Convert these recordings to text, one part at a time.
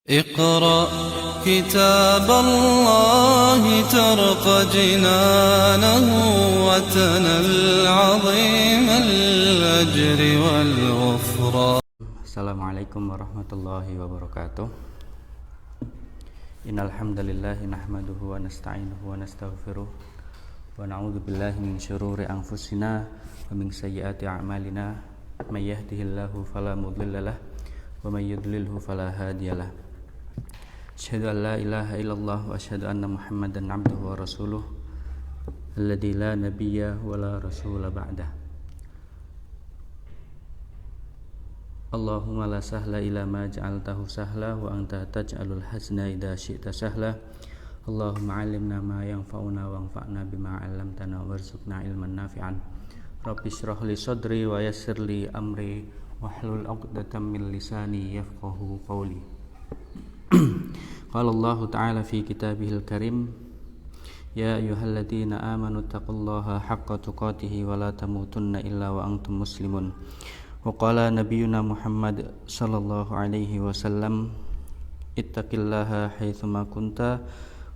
اقرأ كتاب الله ترق جنانه وتنل عظيم الأجر والغفران. Assalamualaikum warahmatullahi wabarakatuh. Innal hamdalillah nahmaduhu wa nasta'inuhu wa nastaghfiruh wa na'udzu billahi min syururi anfusina wa min sayyiati a'malina. May yahdihillahu fala mudhillalah wa may yudlilhu fala hadiyalah. Asyhadu an la ilaha illallah wa asyhadu anna Muhammadan 'abduhu wa rasuluh alladzi la nabiyya wa la rasula ba'dah. Allahumma la sahla ila ma ja'altahu sahla wa anta taj'alul hazna idza syi'ta sahla. Allahumma 'allimna ma yanfa'una wanfa'na bima 'allamtana warzuqna ilman nafi'an. Rabbi shrah li sadri wa yassir li amri wahlul 'uqdatam min lisani yafqahu qawli. Qala Allah ta'ala fi kitabihil karim, ya ayyuhalladzina amanu taqullaha haqqa tuqatih wa la tamutunna illa wa antum muslimun. Wa qala nabiyyuna Muhammad sallallahu alaihi wasallam, ittaqillaha haitsuma kunta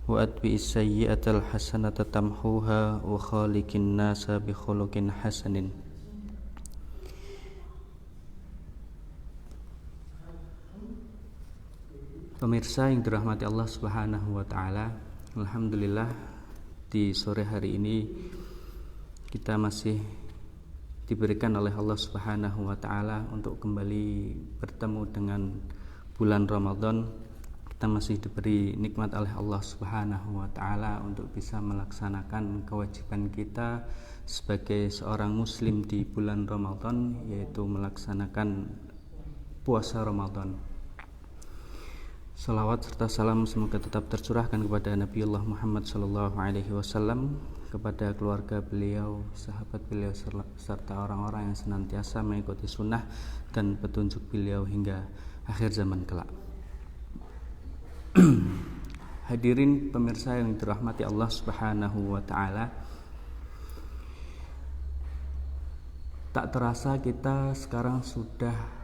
wa atbi'is sayyi'atal hasanata tamhuha wa khaliqin nasa bi khuluqin hasanin. Pemirsa yang dirahmati Allah Subhanahu wa taala, alhamdulillah di sore hari ini kita masih diberikan oleh Allah Subhanahu wa taala untuk kembali bertemu dengan bulan Ramadan. Kita masih diberi nikmat oleh Allah Subhanahu wa taala untuk bisa melaksanakan kewajiban kita sebagai seorang muslim di bulan Ramadan, yaitu melaksanakan puasa Ramadan. Salawat serta salam semoga tetap tercurahkan kepada Nabiullah Muhammad sallallahu alaihi wasallam, kepada keluarga beliau, sahabat beliau, serta orang-orang yang senantiasa mengikuti sunnah dan petunjuk beliau hingga akhir zaman kelak. Hadirin pemirsa yang dirahmati Allah Subhanahu wa taala, tak terasa kita sekarang sudah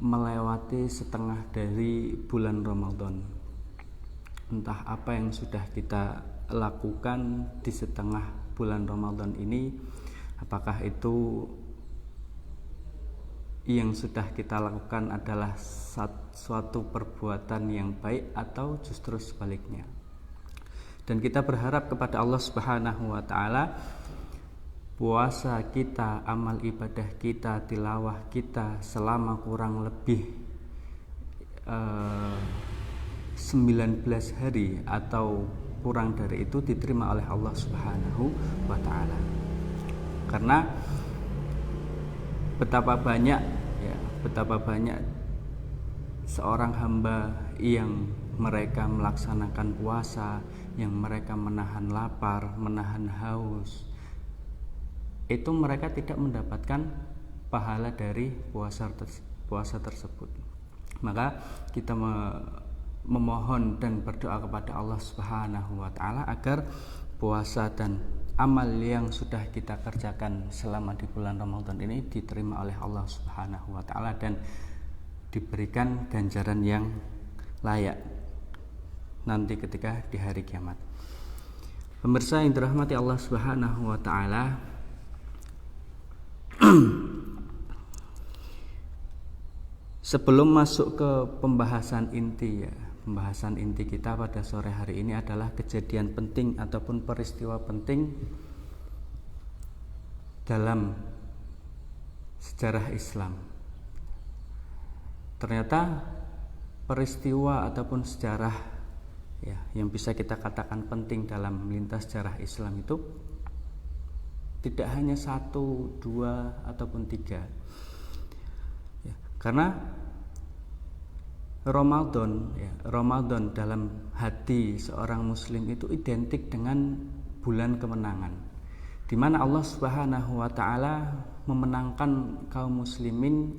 melewati setengah dari bulan Ramadan. Entah apa yang sudah kita lakukan di setengah bulan Ramadan ini, apakah itu yang sudah kita lakukan adalah suatu perbuatan yang baik atau justru sebaliknya. Dan kita berharap kepada Allah Subhanahu wa taala, puasa kita, amal ibadah kita, tilawah kita selama kurang lebih 19 hari atau kurang dari itu diterima oleh Allah Subhanahu wa taala. Karena betapa banyak seorang hamba yang mereka melaksanakan puasa, yang mereka menahan lapar, menahan haus, itu mereka tidak mendapatkan pahala dari puasa tersebut. Maka kita memohon dan berdoa kepada Allah Subhanahu wa taala agar puasa dan amal yang sudah kita kerjakan selama di bulan Ramadan ini diterima oleh Allah Subhanahu wa taala dan diberikan ganjaran yang layak nanti ketika di hari kiamat. Pemirsa yang dirahmati Allah Subhanahu wa taala, sebelum masuk ke pembahasan inti kita pada sore hari ini adalah kejadian penting ataupun peristiwa penting dalam sejarah Islam. Ternyata peristiwa ataupun sejarah yang bisa kita katakan penting dalam lintas sejarah Islam itu tidak hanya 1, 2 ataupun 3. Karena Ramadan dalam hati seorang muslim itu identik dengan bulan kemenangan, di mana Allah Subhanahu wa taala memenangkan kaum muslimin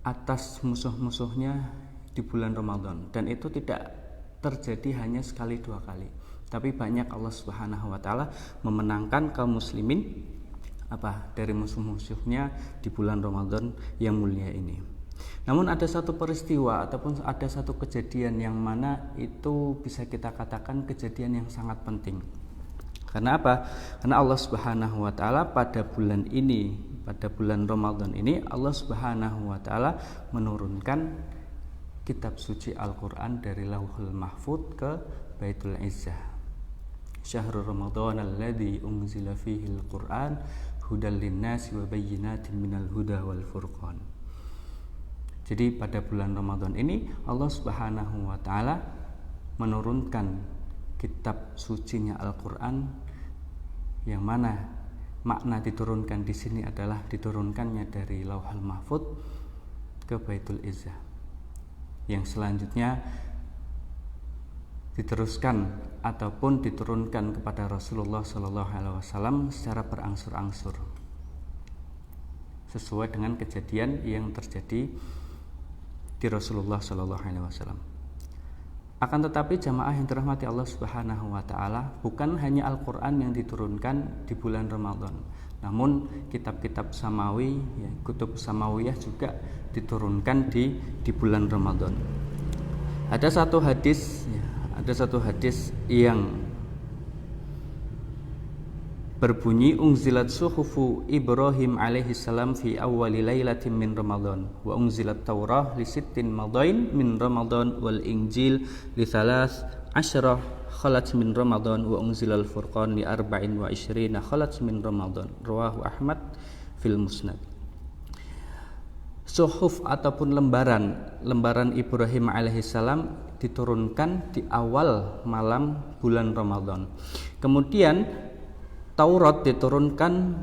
atas musuh-musuhnya di bulan Ramadan. Dan itu tidak terjadi hanya sekali 2 kali, tapi banyak Allah Subhanahu wa taala memenangkan kaum muslimin dari musuh-musuhnya di bulan Ramadan yang mulia ini. Namun ada satu peristiwa ataupun ada satu kejadian yang mana itu bisa kita katakan kejadian yang sangat penting. Karena apa? Karena Allah Subhanahu wa taala pada bulan ini, pada bulan Ramadan ini, Allah Subhanahu wa taala menurunkan kitab suci Al-Qur'an dari Lauhul Mahfuz ke Baitul Izzah. Syahrul Ramadan alladzi unzila fihi al-Qur'an hudal linnasi wa bayyinatin minal huda wal furqan. Jadi pada bulan Ramadan ini Allah Subhanahu wa taala menurunkan kitab sucinya Al-Qur'an, yang mana makna diturunkan di sini adalah diturunkannya dari Lauhul Mahfuz ke Baitul Izzah, yang selanjutnya diteruskan ataupun diturunkan kepada Rasulullah SAW secara berangsur-angsur sesuai dengan kejadian yang terjadi di Rasulullah SAW. Akan tetapi jamaah yang dirahmati Allah Subhanahu wa taala, bukan hanya Al-Qur'an yang diturunkan di bulan Ramadan, namun kitab-kitab samawi, kutub samawiyah juga diturunkan di bulan Ramadan. Ada satu hadis yang berbunyi unzilat suhufu Ibrahim alaihi salam fi awwali lailatin min Ramadan wa unzilat Taurah li sittin madain min Ramadan wal Injil li thalath asyra khalat min Ramadan wa unzilal Furqan li arba'in wa ishrina khalat min Ramadan, rawahu Ahmad fil Musnad. Suhuf ataupun lembaran Ibrahim alaihi salam diturunkan di awal malam bulan Ramadan. Kemudian Taurat diturunkan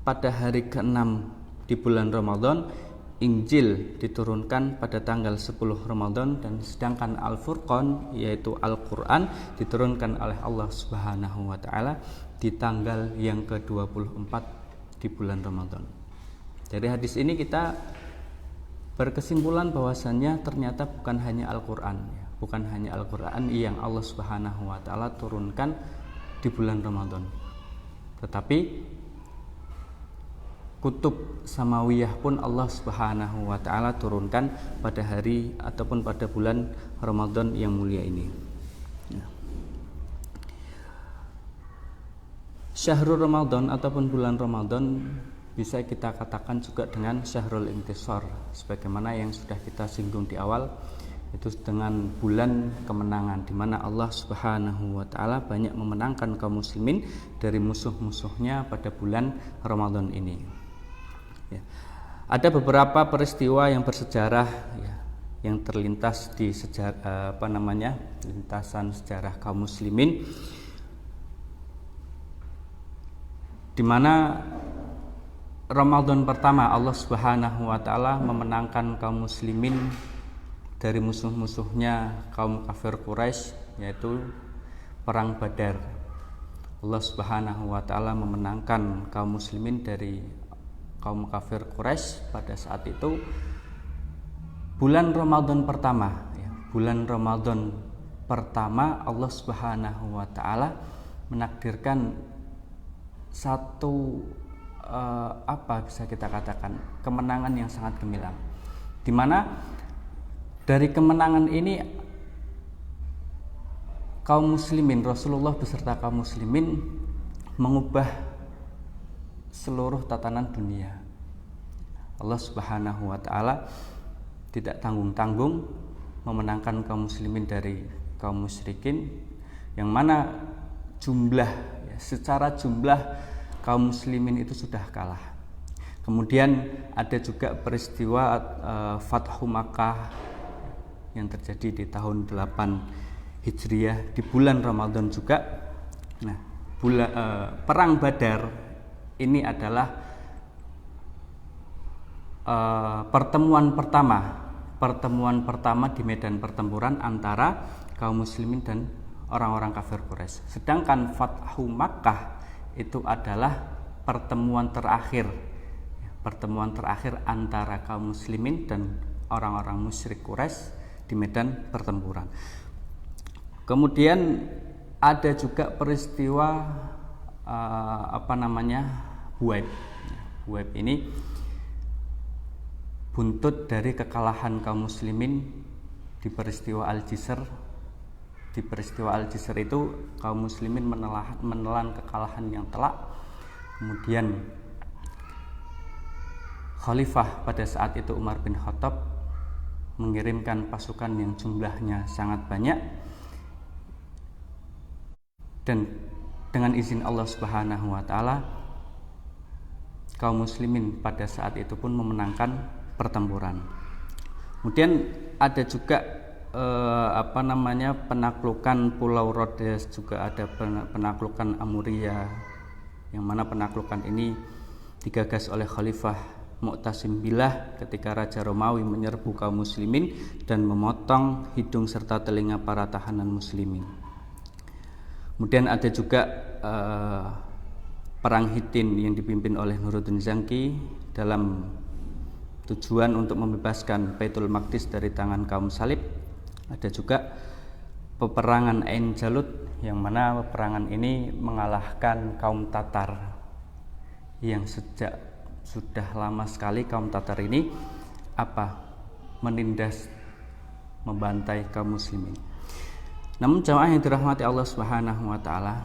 pada hari ke-6 di bulan Ramadan, Injil diturunkan pada tanggal 10 Ramadan, dan sedangkan Al-Furqan yaitu Al-Qur'an diturunkan oleh Allah Subhanahu wa taala di tanggal yang ke-24 di bulan Ramadan. Dari hadis ini kita berkesimpulan bahwasannya ternyata bukan hanya Al-Qur'an, bukan hanya Al-Qur'an yang Allah Subhanahu wa taala turunkan di bulan Ramadan, tetapi kutub samawiyah pun Allah Subhanahu wa taala turunkan pada hari ataupun pada bulan Ramadan yang mulia ini. Syahrul Ramadan ataupun bulan Ramadan bisa kita katakan juga dengan Syahrul Intisar, sebagaimana yang sudah kita singgung di awal, itu dengan bulan kemenangan, di mana Allah Subhanahu wa taala banyak memenangkan kaum muslimin dari musuh-musuhnya pada bulan Ramadan ini. Ya. Ada beberapa peristiwa yang bersejarah yang terlintas di lintasan sejarah kaum muslimin, di mana Ramadan pertama Allah Subhanahu wa taala memenangkan kaum muslimin dari musuh-musuhnya kaum kafir Quraisy, yaitu perang Badar. Allah Subhanahu wa taala memenangkan kaum muslimin dari kaum kafir Quraisy pada saat itu. Bulan Ramadan pertama, bulan Ramadan pertama Allah Subhanahu wa taala menakdirkan satu bisa kita katakan kemenangan yang sangat gemilang, di mana dari kemenangan ini kaum muslimin, Rasulullah beserta kaum muslimin mengubah seluruh tatanan dunia. Allah Subhanahu wa taala tidak tanggung-tanggung memenangkan kaum muslimin dari kaum musyrikin, yang mana secara jumlah kaum muslimin itu sudah kalah. Kemudian ada juga peristiwa Fathu Makkah yang terjadi di tahun 8 Hijriah di bulan Ramadan juga. Nah, perang Badar ini adalah pertemuan pertama di medan pertempuran antara kaum muslimin dan orang-orang kafir Quraisy. Sedangkan Fathu Makkah itu adalah pertemuan terakhir antara kaum muslimin dan orang-orang musyrik Quraisy di medan pertempuran. Kemudian ada juga peristiwa Huwaib. Huwaib ini buntut dari kekalahan kaum muslimin di peristiwa Al-Jisr. Di peristiwa Al-Jisr itu kaum muslimin menelan kekalahan yang telak. Kemudian Khalifah pada saat itu Umar bin Khattab mengirimkan pasukan yang jumlahnya sangat banyak, dan dengan izin Allah Subhanahu wa taala kaum muslimin pada saat itu pun memenangkan pertempuran. Kemudian ada juga penaklukan Pulau Rhodes, juga ada penaklukan Amuria, yang mana penaklukan ini digagas oleh Khalifah Mu'tasim Billah ketika Raja Romawi menyerbu kaum muslimin dan memotong hidung serta telinga para tahanan muslimin. Kemudian ada juga Perang Hittin yang dipimpin oleh Nuruddin Zangki dalam tujuan untuk membebaskan Baitul Maqdis dari tangan kaum salib. Ada juga peperangan Ain Jalut, yang mana peperangan ini mengalahkan kaum Tatar yang sejak sudah lama sekali kaum Tatar ini menindas, membantai kaum muslimin. Namun jamaah yang dirahmati Allah Subhanahu wa taala,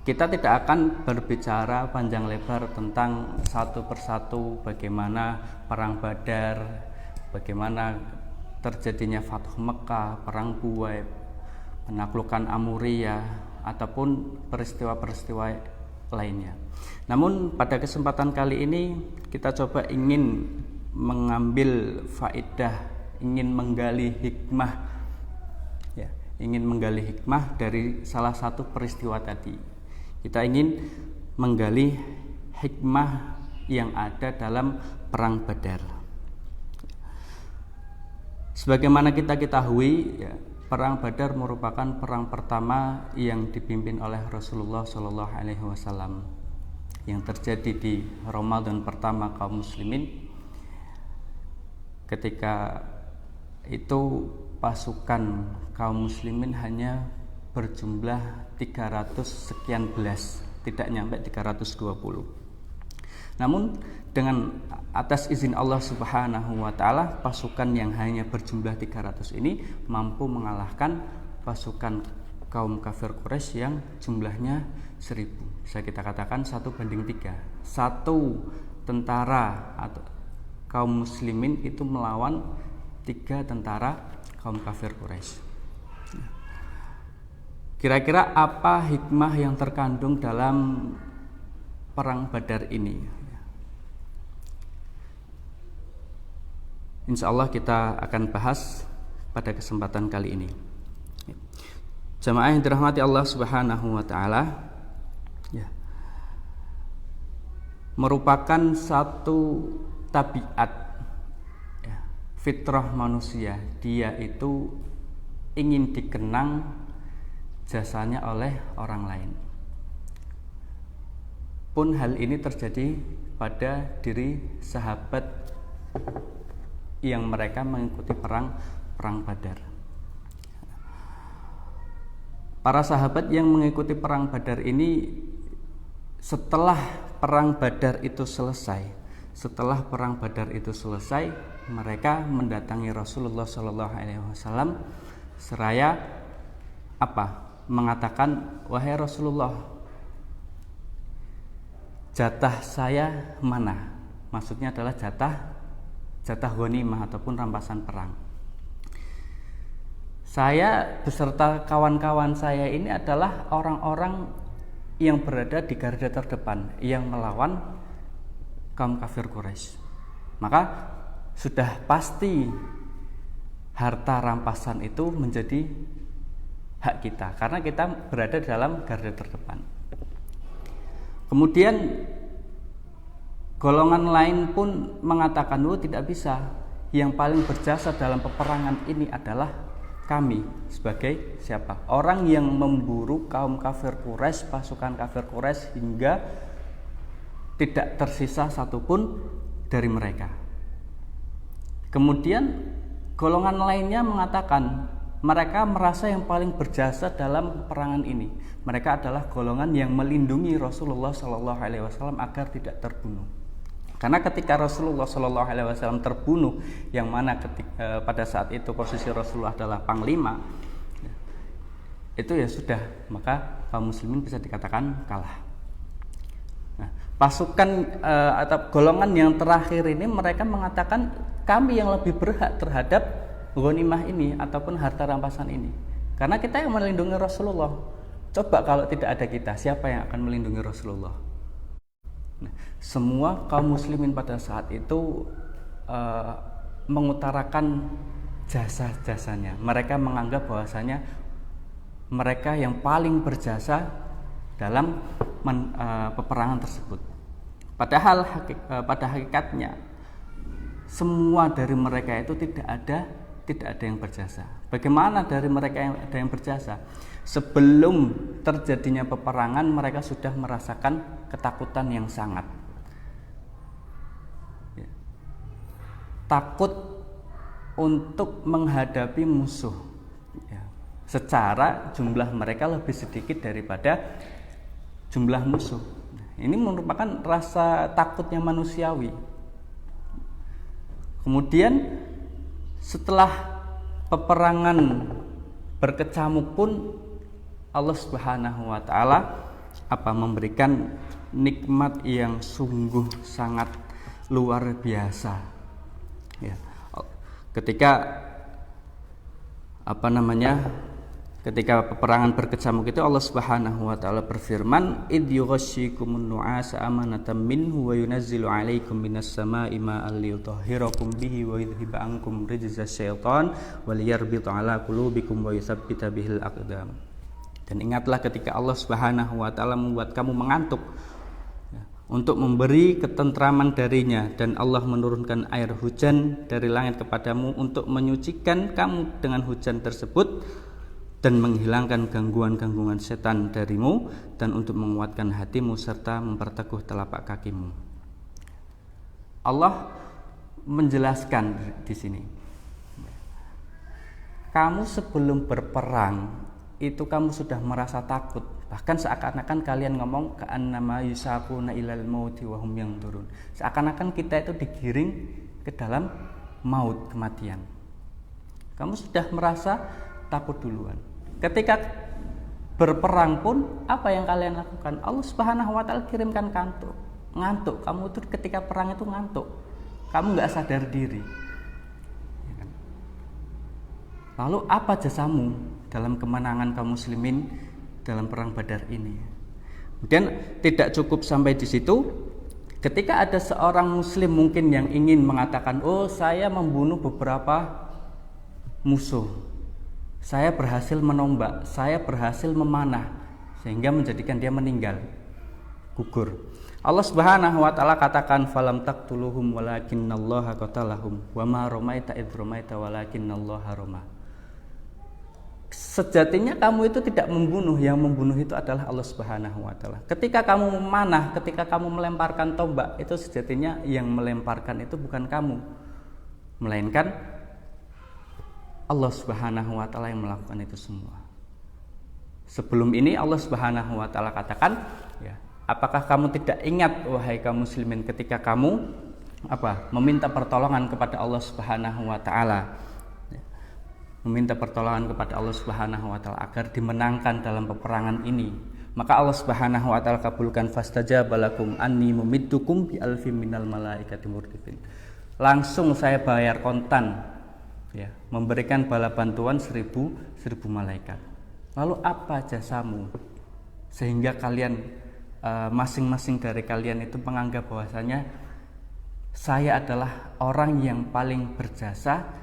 kita tidak akan berbicara panjang lebar tentang satu persatu bagaimana perang Badar, bagaimana terjadinya Fathu Mekah, perang Buwaib, penaklukan Amuria, ataupun peristiwa-peristiwa lainnya. Namun pada kesempatan kali ini kita coba ingin mengambil faedah, ingin menggali hikmah, ingin menggali hikmah dari salah satu peristiwa tadi. Kita ingin menggali hikmah yang ada dalam perang Badar. Sebagaimana kita ketahui, perang Badar merupakan perang pertama yang dipimpin oleh Rasulullah Shallallahu Alaihi Wasallam, yang terjadi di Ramadan pertama kaum muslimin. Ketika itu pasukan kaum muslimin hanya berjumlah 300 sekian belas, tidak nyampe 320. Namun dengan atas izin Allah Subhanahu wa taala, pasukan yang hanya berjumlah 300 ini mampu mengalahkan pasukan kaum kafir Quraisy yang jumlahnya 1000. Bisa kita katakan 1:3. Satu tentara atau kaum muslimin itu melawan 3 tentara kaum kafir Quraisy. Kira-kira apa hikmah yang terkandung dalam perang Badar ini? Insya Allah kita akan bahas pada kesempatan kali ini. Jamaah yang dirahmati Allah Subhanahu wa taala, merupakan satu tabiat fitrah manusia. Dia itu ingin dikenang jasanya oleh orang lain. Pun hal ini terjadi pada diri sahabat yang mereka mengikuti perang Badar. Para sahabat yang mengikuti perang Badar ini, setelah perang Badar itu selesai, mereka mendatangi Rasulullah Shallallahu Alaihi Wasallam seraya mengatakan, wahai Rasulullah, jatah saya mana? Maksudnya adalah jatah ghanimah ataupun rampasan perang. Saya beserta kawan-kawan saya ini adalah orang-orang yang berada di garda terdepan yang melawan kaum kafir Quraisy. Maka sudah pasti harta rampasan itu menjadi hak kita karena kita berada dalam garda terdepan. Kemudian golongan lain pun mengatakan, tidak bisa. Yang paling berjasa dalam peperangan ini adalah kami. Sebagai siapa? Orang yang memburu kaum kafir Quraisy, pasukan kafir Quraisy, hingga tidak tersisa satupun dari mereka. Kemudian golongan lainnya mengatakan, mereka merasa yang paling berjasa dalam peperangan ini. Mereka adalah golongan yang melindungi Rasulullah Shallallahu Alaihi Wasallam agar tidak terbunuh. Karena ketika Rasulullah SAW terbunuh, yang mana pada saat itu posisi Rasulullah adalah panglima, itu ya sudah, maka kaum muslimin bisa dikatakan kalah. Nah, pasukan atau golongan yang terakhir ini mereka mengatakan kami yang lebih berhak terhadap ghanimah ini ataupun harta rampasan ini, karena kita yang melindungi Rasulullah. Coba kalau tidak ada kita, siapa yang akan melindungi Rasulullah? Nah, semua kaum muslimin pada saat itu mengutarakan jasa-jasanya. Mereka menganggap bahwasanya mereka yang paling berjasa dalam peperangan tersebut. Padahal pada hakikatnya semua dari mereka itu tidak ada yang berjasa. Bagaimana dari mereka yang ada yang berjasa? Sebelum terjadinya peperangan, mereka sudah merasakan ketakutan yang sangat. Takut untuk menghadapi musuh. Secara jumlah mereka lebih sedikit daripada jumlah musuh. Ini merupakan rasa takutnya manusiawi. Kemudian setelah peperangan berkecamuk pun Allah Subhanahu wa taala memberikan nikmat yang sungguh sangat luar biasa. Ya. Ketika peperangan berkecamuk itu Allah Subhanahu wa taala berfirman, "Id yughashshikumun nu'asa amanatan minhu wa yunazzilu 'alaikum minas sama'i ma'an liyutahhirakum bihi wa yudhhiba 'ankum rijzas syaitan wa liyarbita 'ala qulubikum wa yutsabbita bihil aqdam." Dan ingatlah ketika Allah Subhanahu wa taala membuat kamu mengantuk untuk memberi ketentraman darinya, dan Allah menurunkan air hujan dari langit kepadamu untuk menyucikan kamu dengan hujan tersebut dan menghilangkan gangguan-gangguan setan darimu, dan untuk menguatkan hatimu serta memperteguh telapak kakimu. Allah menjelaskan di sini, kamu sebelum berperang itu kamu sudah merasa takut, bahkan seakan-akan kalian ngomong ka'annama yusaquna ilal mauti wa hum yanzurun. Seakan-akan kita itu digiring ke dalam maut, kematian. Kamu sudah merasa takut duluan. Ketika berperang pun apa yang kalian lakukan? Allah Subhanahu wa taala kirimkan ngantuk. Kamu itu ketika perang itu ngantuk. Kamu nggak sadar diri. Lalu apa jasamu dalam kemenangan kaum muslimin dalam perang Badar ini? Kemudian tidak cukup sampai di situ. Ketika ada seorang muslim mungkin yang ingin mengatakan, "Oh, saya membunuh beberapa musuh. Saya berhasil menombak, saya berhasil memanah," sehingga menjadikan dia meninggal, gugur. Allah Subhanahu wa taala katakan, "Falam taqtuluhum walakinallaha qatalahum wa ma ramaita id ramaita walakinallaha rama." Sejatinya kamu itu tidak membunuh, yang membunuh itu adalah Allah Subhanahu wa taala. Ketika kamu memanah, ketika kamu melemparkan tombak, itu sejatinya yang melemparkan itu bukan kamu, melainkan Allah Subhanahu wa taala yang melakukan itu semua. Sebelum ini Allah Subhanahu wa taala katakan, ya, apakah kamu tidak ingat wahai kaum muslimin ketika kamu meminta pertolongan kepada Allah Subhanahu wa taala. Meminta pertolongan kepada Allah Subhanahu wa taala agar dimenangkan dalam peperangan ini. Maka Allah Subhanahu wa taala kabulkan, fastajaba lakum anni mumiddukum bi alfin minal malaikati murdifin. Langsung saya bayar kontan, ya, memberikan bala bantuan 1000 malaikat. Lalu apa jasamu sehingga kalian masing-masing dari kalian itu menganggap bahwasanya saya adalah orang yang paling berjasa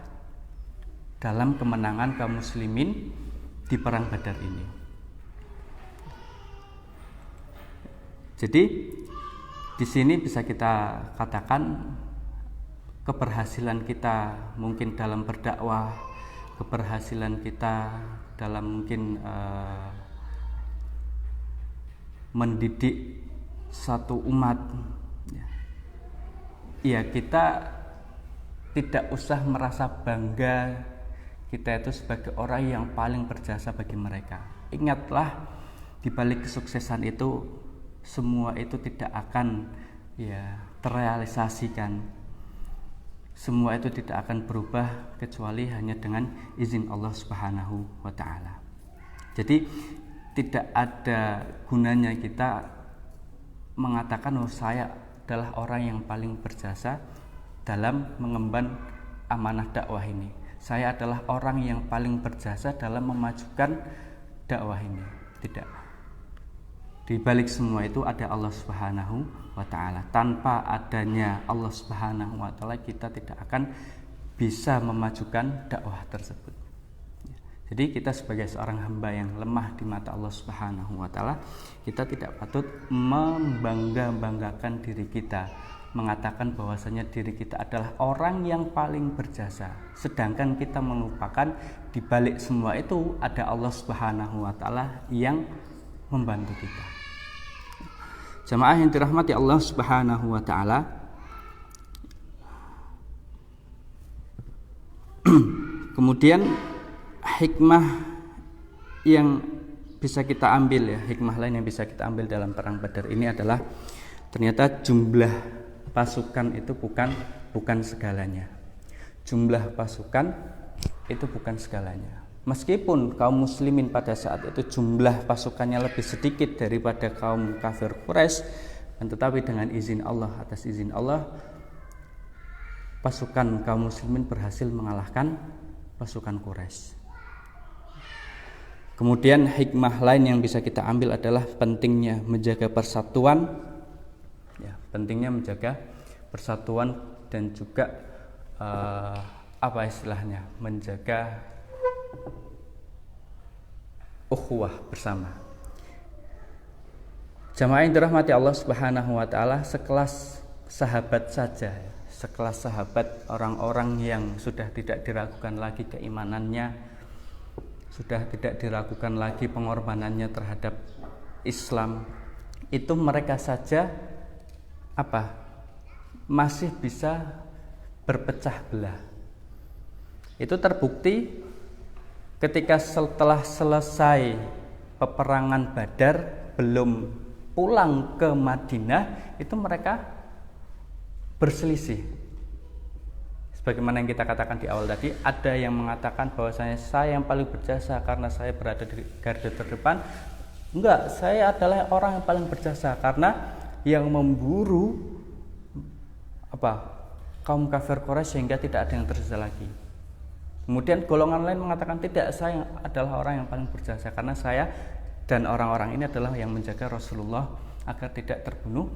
dalam kemenangan kaum muslimin di perang Badar ini? Jadi di sini bisa kita katakan keberhasilan kita mungkin dalam berdakwah, keberhasilan kita dalam mungkin mendidik satu umat, ya kita tidak usah merasa bangga kita itu sebagai orang yang paling berjasa bagi mereka. Ingatlah, di balik kesuksesan itu semua itu tidak akan terrealisasikan. Semua itu tidak akan berubah kecuali hanya dengan izin Allah Subhanahu wa taala. Jadi tidak ada gunanya kita mengatakan saya adalah orang yang paling berjasa dalam mengemban amanah dakwah ini. Saya adalah orang yang paling berjasa dalam memajukan dakwah ini. Tidak. Di balik semua itu ada Allah Subhanahu wa taala. Tanpa adanya Allah Subhanahu wa taala kita tidak akan bisa memajukan dakwah tersebut. Jadi kita sebagai seorang hamba yang lemah di mata Allah Subhanahu wa taala, kita tidak patut membangga-banggakan diri kita, mengatakan bahwasanya diri kita adalah orang yang paling berjasa. Sedangkan kita melupakan di balik semua itu ada Allah Subhanahu wa taala yang membantu kita. Jamaah yang dirahmati Allah Subhanahu wa taala, kemudian hikmah yang bisa kita ambil hikmah lain yang bisa kita ambil dalam perang Badar ini adalah ternyata jumlah pasukan itu bukan segalanya. Jumlah pasukan itu bukan segalanya. Meskipun kaum muslimin pada saat itu jumlah pasukannya lebih sedikit daripada kaum kafir Quraisy, tetapi dengan izin Allah, atas izin Allah, pasukan kaum muslimin berhasil mengalahkan pasukan Quraisy. Kemudian hikmah lain yang bisa kita ambil adalah pentingnya menjaga persatuan, pentingnya menjaga persatuan dan juga menjaga ukhuwah bersama. Jamaah yang dirahmati Allah Subhanahu wa taala, sekelas sahabat saja, sekelas sahabat, orang-orang yang sudah tidak diragukan lagi keimanannya, sudah tidak diragukan lagi pengorbanannya terhadap Islam, itu mereka saja masih bisa berpecah belah. Itu terbukti ketika setelah selesai peperangan Badar, belum pulang ke Madinah, itu mereka berselisih. Sebagaimana yang kita katakan di awal tadi, ada yang mengatakan bahwasanya saya yang paling berjasa karena saya berada di garda terdepan. Enggak, saya adalah orang yang paling berjasa karena yang memburu kaum kafir Quraisy sehingga tidak ada yang tersisa lagi. Kemudian golongan lain mengatakan tidak, saya adalah orang yang paling berjasa karena saya dan orang-orang ini adalah yang menjaga Rasulullah agar tidak terbunuh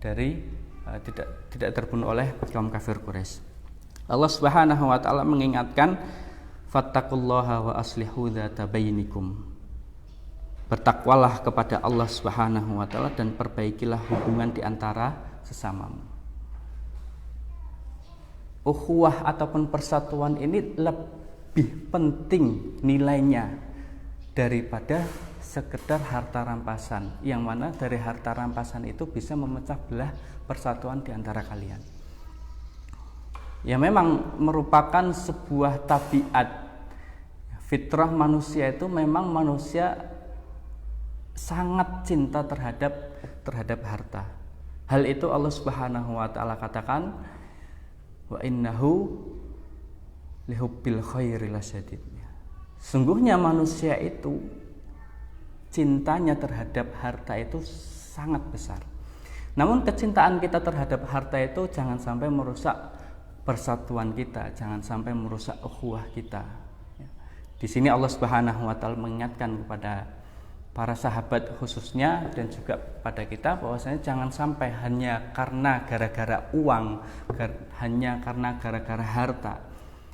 tidak terbunuh oleh kaum kafir Quraisy. Allah Subhanahu wa taala mengingatkan, fattaqullaha wa aslihu dzata bainikum. Bertakwalah kepada Allah Subhanahu wa taala dan perbaikilah hubungan di antara sesamamu. Ukhuwah ataupun persatuan ini lebih penting nilainya daripada sekedar harta rampasan, yang mana dari harta rampasan itu bisa memecah belah persatuan di antara kalian. Ya memang merupakan sebuah tabiat fitrah manusia, itu memang manusia sangat cinta terhadap harta. Hal itu Allah Subhanahu wa taala katakan, wa innahu lihubbil khairi lasyadid. Sungguhnya manusia itu cintanya terhadap harta itu sangat besar. Namun kecintaan kita terhadap harta itu jangan sampai merusak persatuan kita, jangan sampai merusak ukhuwah kita. Di sini Allah Subhanahu wa taala mengingatkan kepada para sahabat khususnya dan juga pada kita bahwasanya jangan sampai hanya karena gara-gara uang, hanya karena gara-gara harta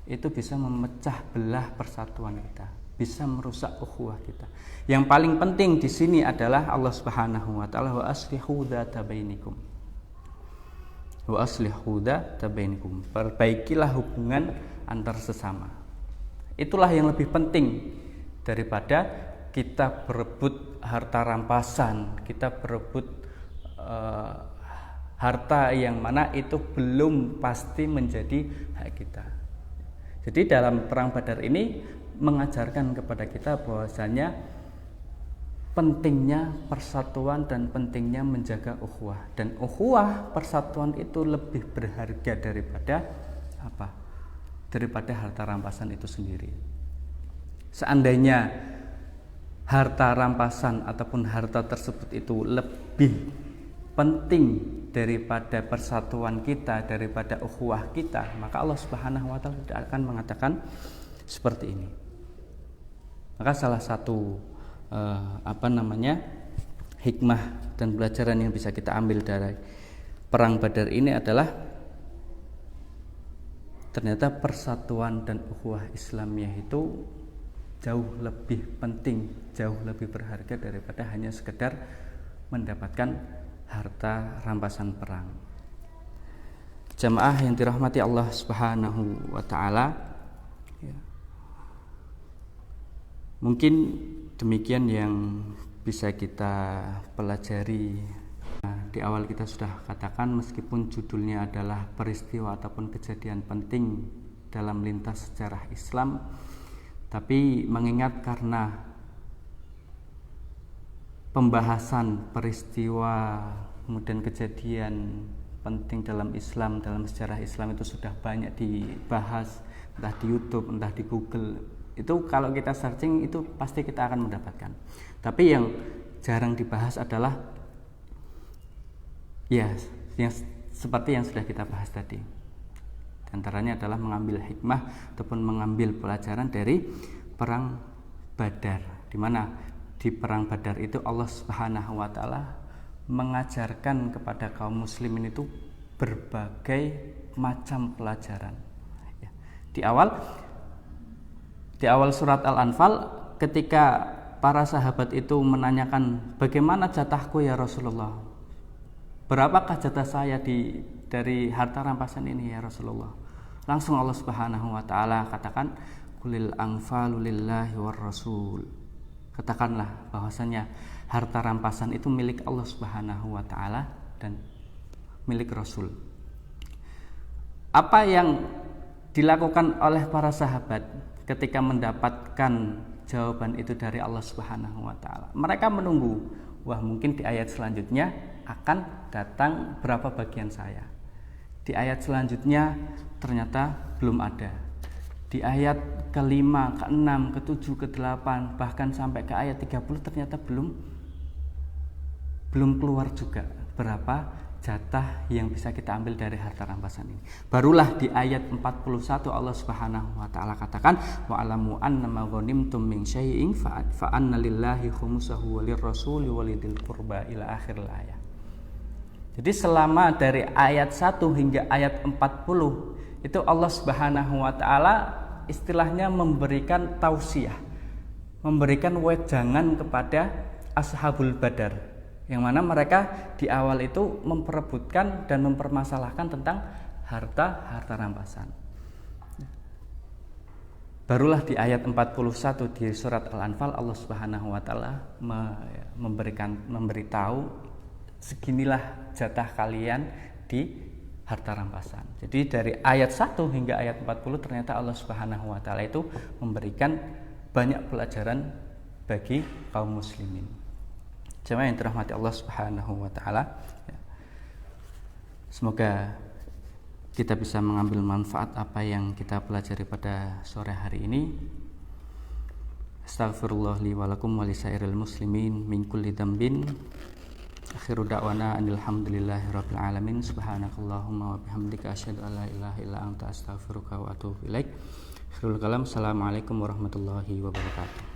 itu bisa memecah belah persatuan kita, bisa merusak ukhuwah kita. Yang paling penting di sini adalah Allah Subhanahu wa taala, wa aslihu dzata bainikum. Wa aslihu dzata bainikum. Perbaikilah hubungan antar sesama. Itulah yang lebih penting daripada kita berebut harta rampasan, kita berebut harta yang mana itu belum pasti menjadi hak kita. Jadi dalam perang Badar ini mengajarkan kepada kita bahwasanya pentingnya persatuan dan pentingnya menjaga ukhuwah. Dan ukhuwah, persatuan itu lebih berharga daripada apa? Daripada harta rampasan itu sendiri. Seandainya harta rampasan ataupun harta tersebut itu lebih penting daripada persatuan kita, daripada ukhuwah kita, maka Allah Subhanahu wa taala tidak akan mengatakan seperti ini. Maka salah satu hikmah dan pelajaran yang bisa kita ambil dari perang Badar ini adalah ternyata persatuan dan ukhuwah Islamiyah itu jauh lebih penting, jauh lebih berharga daripada hanya sekedar mendapatkan harta rampasan perang. Jamaah yang dirahmati Allah Subhanahu wa taala, ya. Mungkin demikian yang bisa kita pelajari. Nah, di awal kita sudah katakan meskipun judulnya adalah peristiwa ataupun kejadian penting dalam lintas sejarah Islam, tapi mengingat karena pembahasan peristiwa kemudian kejadian penting dalam Islam, dalam sejarah Islam itu sudah banyak dibahas, entah di YouTube, entah di Google. Itu kalau kita searching itu pasti kita akan mendapatkan. Tapi yang jarang dibahas adalah ya yang seperti yang sudah kita bahas tadi. Di antaranya adalah mengambil hikmah ataupun mengambil pelajaran dari perang Badar, di mana di perang Badar itu Allah Subhanahu wa taala mengajarkan kepada kaum muslimin itu berbagai macam pelajaran. Ya. Di awal surat Al-Anfal, ketika para sahabat itu menanyakan, bagaimana jatahku ya Rasulullah? Berapakah jatah saya dari harta rampasan ini ya Rasulullah? Langsung Allah Subhanahu wa taala katakan, kulil anfalu lillahi war rasul. Katakanlah bahwasanya harta rampasan itu milik Allah Subhanahu wa taala dan milik Rasul. Apa yang dilakukan oleh para sahabat ketika mendapatkan jawaban itu dari Allah Subhanahu wa taala? Mereka menunggu, wah mungkin di ayat selanjutnya akan datang berapa bagian saya. Di ayat selanjutnya ternyata belum ada. Di ayat ke-5, ke-6, ke-7, ke-8, bahkan sampai ke ayat 30 ternyata belum keluar juga berapa jatah yang bisa kita ambil dari harta rampasan ini. Barulah di ayat 41 Allah Subhanahu wa taala katakan, wa alamu annama ghanimtum min syai'in fa anna lillahi khumsahu walir rasuli walidil qurba ila akhir ayat. Jadi selama dari ayat 1 hingga ayat 40 itu Allah Subhanahu wa taala istilahnya memberikan tausiah, memberikan wejangan kepada ashabul Badar, yang mana mereka di awal itu memperebutkan dan mempermasalahkan tentang harta rampasan. Barulah di ayat 41 di surat Al-Anfal Allah Subhanahu wa taala memberitahu seginilah jatah kalian di harta rampasan. Jadi dari ayat 1 hingga ayat 40 ternyata Allah Subhanahu wa taala itu memberikan banyak pelajaran bagi kaum muslimin. Jemaah yang dirahmati Allah Subhanahu wa taala, semoga kita bisa mengambil manfaat apa yang kita pelajari pada sore hari ini. Astaghfirullah li wa lakum wa lisairil muslimin min kulli dzambin. Akhiru da'wana alhamdulillahi rabbil alamin. Subhanakallahumma wa bihamdika asyhadu an la ilaha illa anta astaghfiruka wa atubu ilaik. Akhirul kalam. Assalamualaikum warahmatullahi wabarakatuh.